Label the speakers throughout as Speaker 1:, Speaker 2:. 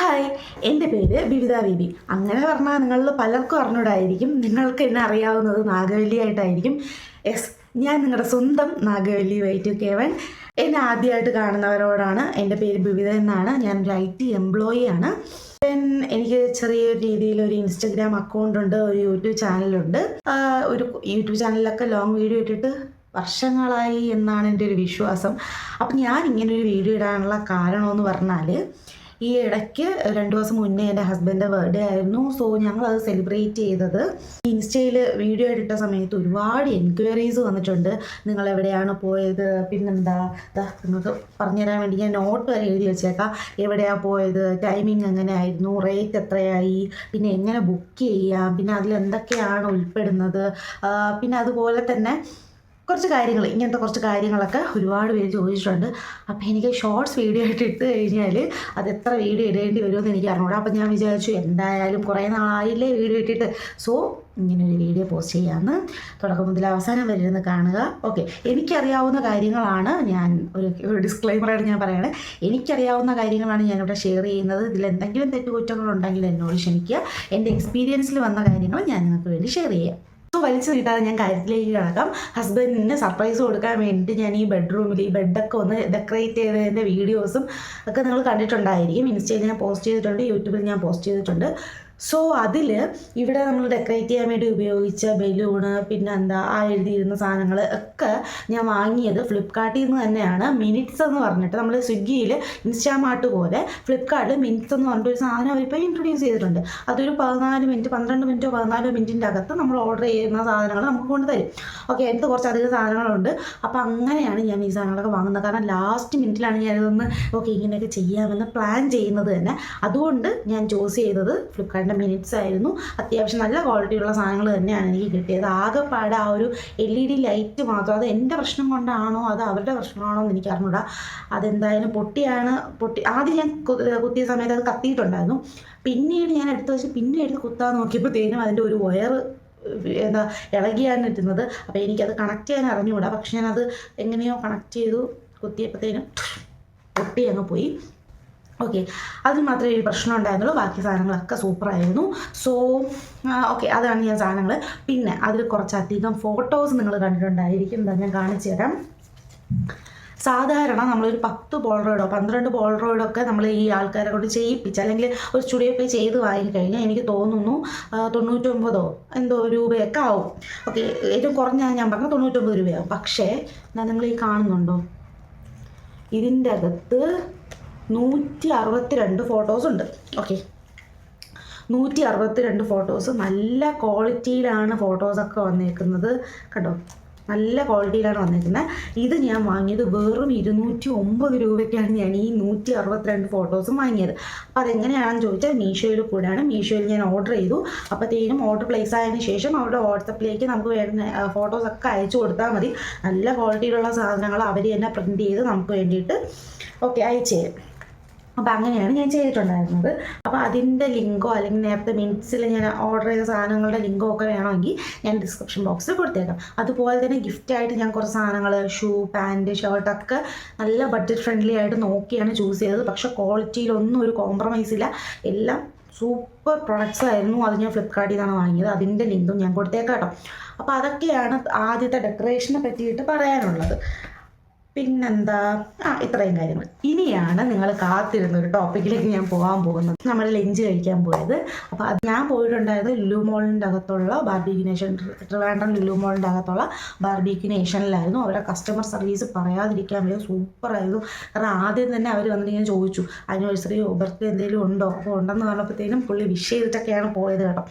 Speaker 1: Hi, എൻ്റെ പേര് ബിവിത baby. അങ്ങനെ പറഞ്ഞാൽ നിങ്ങളിൽ പലർക്കും അറിഞ്ഞൂടായിരിക്കും. നിങ്ങൾക്ക് എന്നെ അറിയാവുന്നത് നാഗവല്ലി ആയിട്ടായിരിക്കും. യെസ്, ഞാൻ നിങ്ങളുടെ സ്വന്തം നാഗവല്ലി Y2K1. എന്നെ ആദ്യമായിട്ട് കാണുന്നവരോടാണ്. എൻ്റെ പേര് ബിവിത എന്നാണ്. ഞാനൊരു IT എംപ്ലോയി ആണ്. എനിക്ക് ചെറിയൊരു രീതിയിൽ ഒരു ഇൻസ്റ്റഗ്രാം അക്കൗണ്ട് ഉണ്ട്, ഒരു യൂട്യൂബ് ചാനലുണ്ട്. ഒരു യൂട്യൂബ് ചാനലിലൊക്കെ ലോങ് വീഡിയോ ഇട്ടിട്ട് വർഷങ്ങളായി എന്നാണ് എൻ്റെ ഒരു വിശ്വാസം. അപ്പം ഞാൻ ഇങ്ങനൊരു വീഡിയോ ഇടാനുള്ള കാരണമെന്ന് പറഞ്ഞാൽ, ഈ ഇടയ്ക്ക് 2 ദിവസം മുന്നേ എൻ്റെ ഹസ്ബൻഡിൻ്റെ ബർത്ത്ഡേ ആയിരുന്നു. സോ ഞങ്ങളത് സെലിബ്രേറ്റ് ചെയ്തത്. ഇൻസ്റ്റയിൽ വീഡിയോ ഇട്ട സമയത്ത് ഒരുപാട് എൻക്വയറീസ് വന്നിട്ടുണ്ട്. നിങ്ങളെവിടെയാണ് പോയത്, പിന്നെന്താ നിങ്ങൾക്ക് പറഞ്ഞുതരാൻ വേണ്ടി ഞാൻ നോട്ട് വരെ എഴുതി വെച്ചേക്കാം. എവിടെയാണ് പോയത്, ടൈമിംഗ് എങ്ങനെയായിരുന്നു, റേറ്റ് എത്രയായി, പിന്നെ എങ്ങനെ ബുക്ക് ചെയ്യാം, പിന്നെ അതിലെന്തൊക്കെയാണ് ഉൾപ്പെടുന്നത്, പിന്നെ അതുപോലെ തന്നെ ഇങ്ങനത്തെ കുറച്ച് കാര്യങ്ങളൊക്കെ ഒരുപാട് പേര് ചോദിച്ചിട്ടുണ്ട്. അപ്പോൾ എനിക്ക് ഷോർട്സ് വീഡിയോ ആയിട്ട് ഇട്ട് കഴിഞ്ഞാൽ അത് എത്ര വീഡിയോ ഇടേണ്ടി വരുമെന്ന് എനിക്ക് അറിഞ്ഞൂടാ. അപ്പോൾ ഞാൻ വിചാരിച്ചു എന്തായാലും കുറേ നാളായില്ലേ വീഡിയോ ഇട്ടിട്ട്, സോ ഇങ്ങനൊരു വീഡിയോ പോസ്റ്റ് ചെയ്യാമെന്ന്. തുടക്കം മുതൽ അവസാനം വരെ ഇരുന്ന് കാണുക. ഓക്കെ, എനിക്കറിയാവുന്ന കാര്യങ്ങളാണ് ഞാൻ ഒരു ഡിസ്ക്ലൈമറായിട്ട് ഞാൻ പറയുകയാണ്. എനിക്കറിയാവുന്ന കാര്യങ്ങളാണ് ഞാനിവിടെ ഷെയർ ചെയ്യുന്നത്. ഇതിലെന്തെങ്കിലും തെറ്റുകുറ്റങ്ങളുണ്ടെങ്കിൽ എന്നോട് ക്ഷമിക്കുക. എൻ്റെ എക്സ്പീരിയൻസിൽ വന്ന കാര്യങ്ങൾ ഞാൻ നിങ്ങൾക്ക് വേണ്ടി ഷെയർ ചെയ്യാം. വലിച്ചു നീട്ടാതെ ഞാൻ കാര്യത്തിലേക്ക് കിടക്കാം. ഹസ്ബൻഡിന് സർപ്രൈസ് കൊടുക്കാൻ വേണ്ടിയിട്ട് ഞാൻ ഈ ബെഡ്റൂമിൽ ഈ ബെഡൊക്കെ ഒന്ന് ഡെക്കറേറ്റ് ചെയ്തതിൻ്റെ വീഡിയോസും ഒക്കെ നിങ്ങൾ കണ്ടിട്ടുണ്ടായിരിക്കും. ഇൻസ്റ്റയിൽ ഞാൻ പോസ്റ്റ് ചെയ്തിട്ടുണ്ട്, യൂട്യൂബിൽ ഞാൻ പോസ്റ്റ് ചെയ്തിട്ടുണ്ട്. സോ അതിൽ ഇവിടെ നമ്മൾ ഡെക്കറേറ്റ് ചെയ്യാൻ വേണ്ടി ഉപയോഗിച്ച ബലൂണ്, പിന്നെ എഴുതിയിരുന്ന സാധനങ്ങൾ ഒക്കെ ഞാൻ വാങ്ങിയത് ഫ്ലിപ്കാർട്ടിൽ നിന്ന് തന്നെയാണ്. മിനിറ്റ്സ് എന്ന് പറഞ്ഞിട്ട് നമ്മൾ സ്വിഗ്ഗിയിൽ ഇൻസ്റ്റാമാർട്ട് പോലെ ഫ്ലിപ്കാർട്ടിൽ മിനിറ്റ്സ് എന്ന് പറഞ്ഞിട്ടൊരു സാധനം അവരിപ്പോൾ ഇൻട്രൊഡ്യൂസ് ചെയ്തിട്ടുണ്ട്. അതൊരു 14 മിനിറ്റ് 12 മിനിറ്റോ 14 മിനിറ്റിൻ്റെ അകത്ത് നമ്മൾ ഓർഡർ ചെയ്യുന്ന സാധനങ്ങൾ നമുക്ക് കൊണ്ടുതരും. ഓക്കെ, എനിക്ക് കുറച്ചധികം സാധനങ്ങളുണ്ട്. അപ്പോൾ അങ്ങനെയാണ് ഞാൻ ഈ സാധനങ്ങളൊക്കെ വാങ്ങുന്നത്. കാരണം ലാസ്റ്റ് മിനിറ്റിലാണ് ഞാനിതൊന്ന് ഇങ്ങനെയൊക്കെ ചെയ്യാമെന്ന് പ്ലാൻ ചെയ്യുന്നത് തന്നെ. അതുകൊണ്ട് ഞാൻ ചൂസ് ചെയ്തത് ഫ്ലിപ്കാർട്ട് മിനിറ്റ്സ് ആയിരുന്നു. അത്യാവശ്യം നല്ല ക്വാളിറ്റിയുള്ള സാധനങ്ങൾ തന്നെയാണ് എനിക്ക് കിട്ടിയത്. ആകെപ്പാടെ ആ ഒരു LED ലൈറ്റ് മാത്രം, അത് എൻ്റെ പ്രശ്നം കൊണ്ടാണോ അത് അവരുടെ പ്രശ്നമാണോ എന്ന് എനിക്ക് അറിഞ്ഞൂടാ. അതെന്തായാലും പൊട്ടി ആദ്യം ഞാൻ കുത്തിയ സമയത്ത് അത് കത്തിയിട്ടുണ്ടായിരുന്നു. പിന്നീട് ഞാൻ എടുത്ത് കുത്താൻ നോക്കിയപ്പോഴത്തേനും അതിൻ്റെ ഒരു വയർ ഇളകിയാണ് ഇട്ടുന്നത്. അപ്പോൾ എനിക്കത് കണക്ട് ചെയ്യാൻ അറിഞ്ഞുകൂടാ. പക്ഷെ ഞാനത് എങ്ങനെയോ കണക്ട് ചെയ്തു. കുത്തിയപ്പോഴത്തേനും പൊട്ടി അങ്ങ് പോയി. ഓക്കെ, അതിന് മാത്രമേ ഒരു പ്രശ്നം ഉണ്ടായിരുന്നുള്ളൂ. ബാക്കി സാധനങ്ങളൊക്കെ സൂപ്പറായിരുന്നു. സോ ഓക്കെ, അതാണ് ഞാൻ സാധനങ്ങൾ. പിന്നെ അതിൽ കുറച്ചധികം ഫോട്ടോസ് നിങ്ങൾ കണ്ടിട്ടുണ്ടായിരിക്കും. ഞാൻ കാണിച്ചു തരാം. സാധാരണ നമ്മളൊരു 10 പോളറോയിഡോ 12 പോളറോയിഡൊക്കെ നമ്മൾ ഈ ആൾക്കാരെ കൊണ്ട് ചെയ്യിപ്പിച്ച് അല്ലെങ്കിൽ ഒരു സ്റ്റുഡിയോ പോയി ചെയ്ത് വാങ്ങിക്കഴിഞ്ഞാൽ എനിക്ക് തോന്നുന്നു 99 എന്തോ രൂപയൊക്കെ ആവും. ഓക്കെ, ഏറ്റവും കുറഞ്ഞ ഞാൻ പറഞ്ഞ 99 രൂപയാവും. പക്ഷേ നിങ്ങൾ ഈ കാണുന്നുണ്ടോ, ഇതിൻ്റെ അകത്ത് 162 ഫോട്ടോസ് ഉണ്ട്. Okay, 162 photos. നല്ല ക്വാളിറ്റിയിലാണ് ഫോട്ടോസൊക്കെ വന്നേക്കുന്നത്. കണ്ടോ, നല്ല ക്വാളിറ്റിയിലാണ് വന്നേക്കുന്നത്. ഇത് ഞാൻ വാങ്ങിയത് വെറും 209 രൂപയ്ക്കാണ് ഞാൻ ഈ 162 ഫോട്ടോസും വാങ്ങിയത്. അപ്പോൾ അതെങ്ങനെയാണെന്ന് ചോദിച്ചാൽ മീഷോയിൽ കൂടെയാണ്. മീഷോയിൽ ഞാൻ ഓർഡർ ചെയ്തു. അപ്പോഴത്തേനും ഓർഡർ പ്ലേസ് ആയതിനു ശേഷം അവരുടെ വാട്സപ്പിലേക്ക് നമുക്ക് വേണ്ട ഫോട്ടോസൊക്കെ അയച്ചു കൊടുത്താൽ മതി. നല്ല ക്വാളിറ്റിയിലുള്ള സാധനങ്ങൾ അവർ തന്നെ പ്രിൻറ്റ് ചെയ്ത് നമുക്ക് വേണ്ടിയിട്ട് അയച്ചു തരും. അപ്പോൾ അങ്ങനെയാണ് ഞാൻ ചെയ്തിട്ടുണ്ടായിരുന്നത്. അപ്പോൾ അതിൻ്റെ ലിങ്കോ അല്ലെങ്കിൽ നേരത്തെ മിനിറ്റ്സിൽ ഞാൻ ഓർഡർ ചെയ്ത സാധനങ്ങളുടെ ലിങ്കോ ഒക്കെ വേണമെങ്കിൽ ഞാൻ ഡിസ്ക്രിപ്ഷൻ ബോക്സിൽ കൊടുത്തേക്കാം. അതുപോലെ തന്നെ ഗിഫ്റ്റായിട്ട് ഞാൻ കുറച്ച് സാധനങ്ങൾ, ഷൂ, പാൻറ്റ്, ഷർട്ടൊക്കെ നല്ല ബഡ്ജറ്റ് ഫ്രണ്ട്ലി ആയിട്ട് നോക്കിയാണ് ചൂസ് ചെയ്തത്. പക്ഷേ ക്വാളിറ്റിയിലൊന്നും ഒരു കോംപ്രമൈസ് ഇല്ല. എല്ലാം സൂപ്പർ പ്രൊഡക്ട്സ് ആയിരുന്നു. അത് ഞാൻ ഫ്ലിപ്കാർട്ടിൽ നിന്നാണ് വാങ്ങിയത്. അതിൻ്റെ ലിങ്കും ഞാൻ കൊടുത്തേക്കാം കേട്ടോ. അപ്പോൾ അതൊക്കെയാണ് ആദ്യത്തെ ഡെക്കറേഷനെ പറ്റിയിട്ട് പറയാനുള്ളത്. പിന്നെന്താ, ഇത്രയും കാര്യങ്ങൾ. ഇനിയാണ് നിങ്ങൾ കാത്തിരുന്ന ഒരു ടോപ്പിക്കിലേക്ക് ഞാൻ പോകാൻ പോകുന്നത്. നമ്മൾ ലഞ്ച് കഴിക്കാൻ പോയത്. അപ്പോൾ അത് ഞാൻ പോയിട്ടുണ്ടായത് ലുലു മോളിൻ്റെ അകത്തുള്ള ബാർബിക്യൂ നേഷൻ, ട്രിവാൻഡ്രം ലുലു മോളിൻ്റെ അകത്തുള്ള ബാർബിക്യൂ നേഷനിലായിരുന്നു. അവരുടെ കസ്റ്റമർ സർവീസ് പറയാതിരിക്കാൻ വരെ സൂപ്പറായിരുന്നു. കാരണം ആദ്യം തന്നെ അവർ വന്നിട്ട് ഇങ്ങനെ ചോദിച്ചു ആനിവേഴ്സറിയോ ബർത്ത്ഡേ എന്തെങ്കിലും ഉണ്ടോ. അപ്പോൾ ഉണ്ടെന്ന് പറഞ്ഞപ്പോഴത്തേനും പുള്ളി വിഷ് ചെയ്തിട്ടൊക്കെയാണ് പോയത് കേട്ടോ.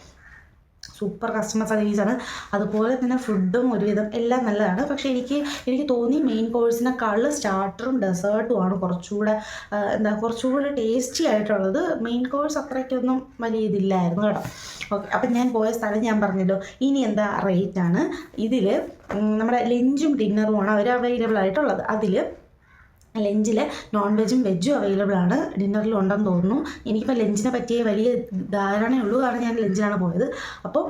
Speaker 1: സൂപ്പർ കസ്റ്റമർ സർവീസാണ്. അതുപോലെ തന്നെ ഫുഡും ഒരുവിധം എല്ലാം നല്ലതാണ്. പക്ഷേ എനിക്ക് തോന്നി മെയിൻ കോഴ്സിനെക്കാൾ സ്റ്റാർട്ടറും ഡെസേർട്ടുമാണ് കുറച്ചുകൂടെ ടേസ്റ്റി ആയിട്ടുള്ളത്. മെയിൻ കോഴ്സ് അത്രയ്ക്കൊന്നും വലിയ ഇതില്ലായിരുന്നു കേട്ടോ. ഓക്കെ, അപ്പം ഞാൻ പോയ സ്ഥലം ഞാൻ പറഞ്ഞല്ലോ. ഇനി റേറ്റാണ് ഇതിൽ. നമ്മുടെ ലഞ്ചും ഡിന്നറുമാണ് അവർ അവൈലബിൾ ആയിട്ടുള്ളത്. അതിൽ ലഞ്ചിൽ നോൺ വെജും വെജും അവൈലബിൾ ആണ്. ഡിന്നറിലും ഉണ്ടെന്ന് തോന്നുന്നു. എനിക്കിപ്പോൾ ലഞ്ചിനെ പറ്റിയ വലിയ ധാരണയുള്ളൂ, കാരണം ഞാൻ ലഞ്ചിലാണ് പോയത്. അപ്പം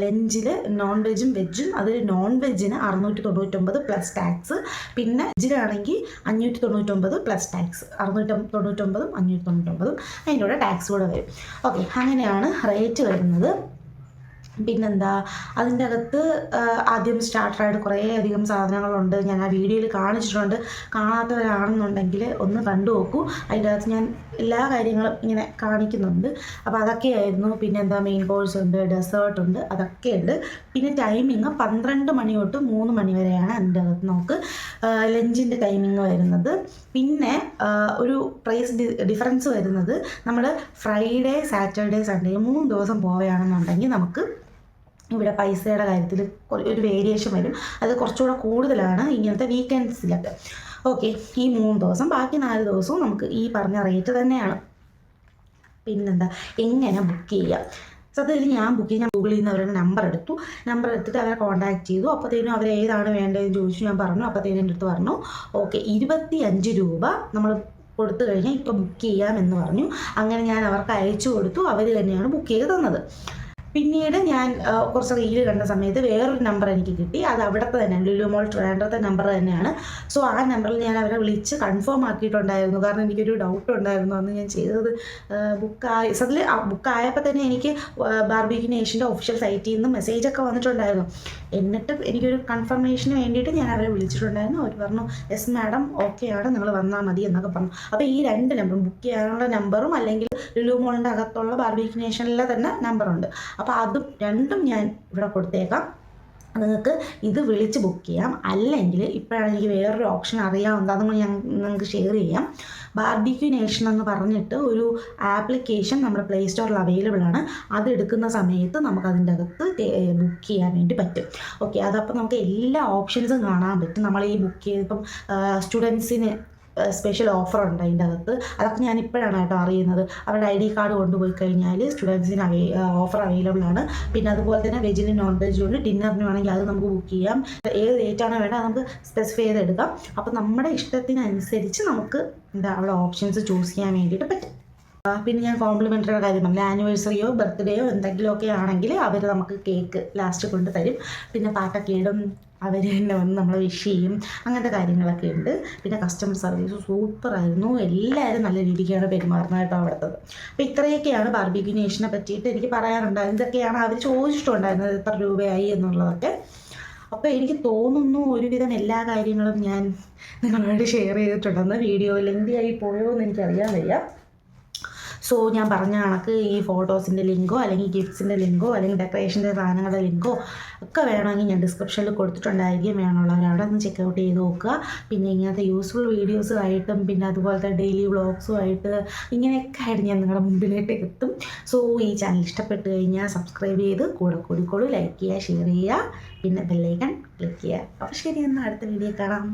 Speaker 1: ലഞ്ചിൽ നോൺ വെജും വെജും അതിൽ നോൺ വെജിന് 699 പ്ലസ് ടാക്സ്, പിന്നെ വെജിലാണെങ്കിൽ 599 പ്ലസ് ടാക്സ്, 699 599 അതിൻ്റെ കൂടെ ടാക്സ് കൂടെ വരും. ഓക്കെ, അങ്ങനെയാണ് റേറ്റ് വരുന്നത്. പിന്നെന്താ, അതിൻ്റെ അകത്ത് ആദ്യം സ്റ്റാർട്ടറായിട്ട് കുറേ അധികം സാധനങ്ങളുണ്ട്. ഞാൻ ആ വീഡിയോയിൽ കാണിച്ചിട്ടുണ്ട്. കാണാത്തവരാണെന്നുണ്ടെങ്കിൽ ഒന്ന് കണ്ടു നോക്കൂ. അതിൻ്റെ അകത്ത് ഞാൻ എല്ലാ കാര്യങ്ങളും ഇങ്ങനെ കാണിക്കുന്നുണ്ട്. അപ്പോൾ അതൊക്കെയായിരുന്നു. പിന്നെന്താ, മെയിൻ കോഴ്സ് ഉണ്ട്, ഡെസേർട്ട് ഉണ്ട്, അതൊക്കെ ഉണ്ട്. പിന്നെ ടൈമിങ് 12 മണി തൊട്ട് 3 മണി വരെയാണ് അതിൻ്റെ അകത്ത് നമുക്ക് ലഞ്ചിൻ്റെ ടൈമിങ് വരുന്നത്. പിന്നെ ഒരു പ്രൈസ് ഡിഫറൻസ് വരുന്നത്, നമ്മൾ ഫ്രൈഡേ സാറ്റർഡേ സൺഡേ 3 ദിവസം പോവുകയാണെന്നുണ്ടെങ്കിൽ നമുക്ക് ഇവിടെ പൈസയുടെ കാര്യത്തിൽ ഒരു വേരിയേഷൻ വരും. അത് കുറച്ചുകൂടെ കൂടുതലാണ് ഇങ്ങനത്തെ വീക്കെൻഡ്സിലൊക്കെ. ഓക്കെ, ഈ 3 ദിവസം, ബാക്കി 4 ദിവസവും നമുക്ക് ഈ പറഞ്ഞ റേറ്റ് തന്നെയാണ്. പിന്നെന്താ, എങ്ങനെ ബുക്ക് ചെയ്യാം? സത്യത്തിൽ ഞാൻ ബുക്ക് ചെയ്യാൻ ഗൂഗിളിൽ നിന്ന് അവരുടെ നമ്പർ എടുത്തിട്ട് അവരെ കോൺടാക്ട് ചെയ്തു. അപ്പോഴത്തേനും അവർ ഏതാണ് വേണ്ടതെന്ന് ചോദിച്ചു. ഞാൻ പറഞ്ഞു. അപ്പോഴത്തേനും എൻ്റെ അടുത്ത് പറഞ്ഞു ഓക്കെ 25 രൂപ നമ്മൾ കൊടുത്തു കഴിഞ്ഞാൽ ഇപ്പോൾ ബുക്ക് ചെയ്യാമെന്ന് പറഞ്ഞു. അങ്ങനെ ഞാൻ അവർക്ക് അയച്ചു കൊടുത്തു. അവർ തന്നെയാണ് ബുക്ക് ചെയ്ത് തന്നത്. പിന്നീട് ഞാൻ കുറച്ച് റീല് കണ്ട സമയത്ത് വേറൊരു നമ്പർ എനിക്ക് കിട്ടി. അത് അവിടുത്തെ തന്നെ ലുലു മോൾ ട്രിവാൻഡ്രത്തെ നമ്പർ തന്നെയാണ്. സോ ആ നമ്പറിൽ ഞാൻ അവരെ വിളിച്ച് കൺഫേം ആക്കിയിട്ടുണ്ടായിരുന്നു. കാരണം എനിക്കൊരു ഡൗട്ട് ഉണ്ടായിരുന്നു. അന്ന് ഞാൻ ചെയ്തത് ബുക്കായപ്പോൾ തന്നെ എനിക്ക് ബാർബിക്യൂ നേഷൻ്റെ ഒഫീഷ്യൽ സൈറ്റിൽ നിന്ന് മെസ്സേജൊക്കെ വന്നിട്ടുണ്ടായിരുന്നു. എന്നിട്ട് എനിക്കൊരു കൺഫർമേഷന് വേണ്ടിയിട്ട് ഞാൻ അവരെ വിളിച്ചിട്ടുണ്ടായിരുന്നു. അവർ പറഞ്ഞു യെസ് മാഡം ഓക്കെയാണ്, നിങ്ങൾ വന്നാൽ മതി എന്നൊക്കെ പറഞ്ഞു. അപ്പോൾ ഈ 2 നമ്പറും, ബുക്ക് ചെയ്യാനുള്ള നമ്പറും അല്ലെങ്കിൽ ലുലു മോളിൻ്റെ അകത്തുള്ള ബാർബിക്യൂ നേഷനിലെ തന്നെ നമ്പറുണ്ട്. അപ്പോൾ അതും 2ഉം ഞാൻ ഇവിടെ കൊടുത്തേക്കാം. നിങ്ങൾക്ക് ഇത് വിളിച്ച് ബുക്ക് ചെയ്യാം. അല്ലെങ്കിൽ ഇപ്പോഴാണ് എനിക്ക് വേറൊരു ഓപ്ഷൻ അറിയാവുന്നത്, അതും ഞാൻ നിങ്ങൾക്ക് ഷെയർ ചെയ്യാം. ബാർബിക്യൂ നേഷൻ എന്ന് പറഞ്ഞിട്ട് ഒരു ആപ്ലിക്കേഷൻ നമ്മുടെ പ്ലേ സ്റ്റോറിൽ അവൈലബിൾ ആണ്. അതെടുക്കുന്ന സമയത്ത് നമുക്കതിൻ്റെ അകത്ത് ബുക്ക് ചെയ്യാൻ വേണ്ടി പറ്റും. ഓക്കെ, അതപ്പോൾ നമുക്ക് എല്ലാ ഓപ്ഷൻസും കാണാൻ പറ്റും. നമ്മൾ ഈ ബുക്ക് ചെയ്തിപ്പം സ്റ്റുഡൻസിന് സ്പെഷ്യൽ ഓഫർ ഉണ്ട് അതിൻ്റെ അകത്ത്. അതൊക്കെ ഞാൻ ഇപ്പോഴാണ് കേട്ടോ അറിയുന്നത്. അവരുടെ ID കാർഡ് കൊണ്ടുപോയി കഴിഞ്ഞാൽ സ്റ്റുഡൻസിന് ഓഫർ അവൈലബിൾ ആണ്. പിന്നെ അതുപോലെ തന്നെ വെജിനും നോൺ വെജിനും ഉണ്ട്. ഡിന്നറിന് വേണമെങ്കിൽ അത് നമുക്ക് ബുക്ക് ചെയ്യാം. ഏത് ഡേറ്റാണോ വേണ്ടത് അത് നമുക്ക് സ്പെസിഫൈ ചെയ്തെടുക്കാം. അപ്പോൾ നമ്മുടെ ഇഷ്ടത്തിനനുസരിച്ച് നമുക്ക് അവിടെ ഓപ്ഷൻസ് ചൂസ് ചെയ്യാൻ വേണ്ടിയിട്ട് പറ്റും. പിന്നെ ഞാൻ കോംപ്ലിമെൻ്ററിയുടെ കാര്യം പറഞ്ഞില്ല. ആനിവേഴ്സറിയോ ബർത്ത്ഡേയോ എന്തെങ്കിലുമൊക്കെ ആണെങ്കിൽ അവർ നമുക്ക് കേക്ക് ലാസ്റ്റ് കൊണ്ട് തരും. പിന്നെ പാട്ടൊക്കെ ഇടും, അവർ തന്നെ വന്ന് നമ്മളെ വിഷ് ചെയ്യും. അങ്ങനത്തെ കാര്യങ്ങളൊക്കെ ഉണ്ട്. പിന്നെ കസ്റ്റമർ സർവീസ് സൂപ്പറായിരുന്നു. എല്ലാവരും നല്ല രീതിക്കാണ് പെരുമാറുന്നത് കേട്ടോ അവിടുത്തത്. അപ്പോൾ ഇത്രയൊക്കെയാണ് ബാർബിക്യൂ നേഷനെ പറ്റിയിട്ട് എനിക്ക് പറയാനുണ്ടായിരുന്നത്. ഇതൊക്കെയാണ് അവർ ചോദിച്ചിട്ടുണ്ടായിരുന്നത്, എത്ര രൂപയായി എന്നുള്ളതൊക്കെ. അപ്പോൾ എനിക്ക് തോന്നുന്നു ഒരുവിധം എല്ലാ കാര്യങ്ങളും ഞാൻ നിങ്ങളോട് ഷെയർ ചെയ്തിട്ടുണ്ടെന്ന്. വീഡിയോ ലെങ്തിയായി പോയോ എന്ന് എനിക്കറിയാൻ വയ്യ. സോ ഞാൻ പറഞ്ഞ കണക്ക് ഈ ഫോട്ടോസിൻ്റെ ലിങ്കോ അല്ലെങ്കിൽ ഗിഫ്റ്റ്സിൻ്റെ ലിങ്കോ അല്ലെങ്കിൽ ഡെക്കറേഷൻ്റെ സാധനങ്ങളുടെ ലിങ്കോ ഒക്കെ വേണമെങ്കിൽ ഞാൻ ഡിസ്ക്രിപ്ഷനിൽ കൊടുത്തിട്ടുണ്ടായിരിക്കും. വേണമുള്ളവർ അവിടെ ഒന്ന് ചെക്കൗട്ട് ചെയ്ത് നോക്കുക. പിന്നെ ഇങ്ങനത്തെ യൂസ്ഫുൾ വീഡിയോസുമായിട്ടും പിന്നെ അതുപോലത്തെ ഡെയിലി വ്ളോഗ്സുമായിട്ട് ഇങ്ങനെയൊക്കെ ആയിട്ട് ഞാൻ നിങ്ങളുടെ മുമ്പിലേക്ക് എത്തും. സോ ഈ ചാനൽ ഇഷ്ടപ്പെട്ട് കഴിഞ്ഞാൽ സബ്സ്ക്രൈബ് ചെയ്ത് കൂടെ കൂടിക്കോളൂ, ലൈക്ക് ചെയ്യുക, ഷെയർ ചെയ്യുക, പിന്നെ ബെല്ലൈക്കൺ ക്ലിക്ക് ചെയ്യുക. അപ്പോൾ ശരി, എന്നാൽ അടുത്ത വീഡിയോ കാണാം.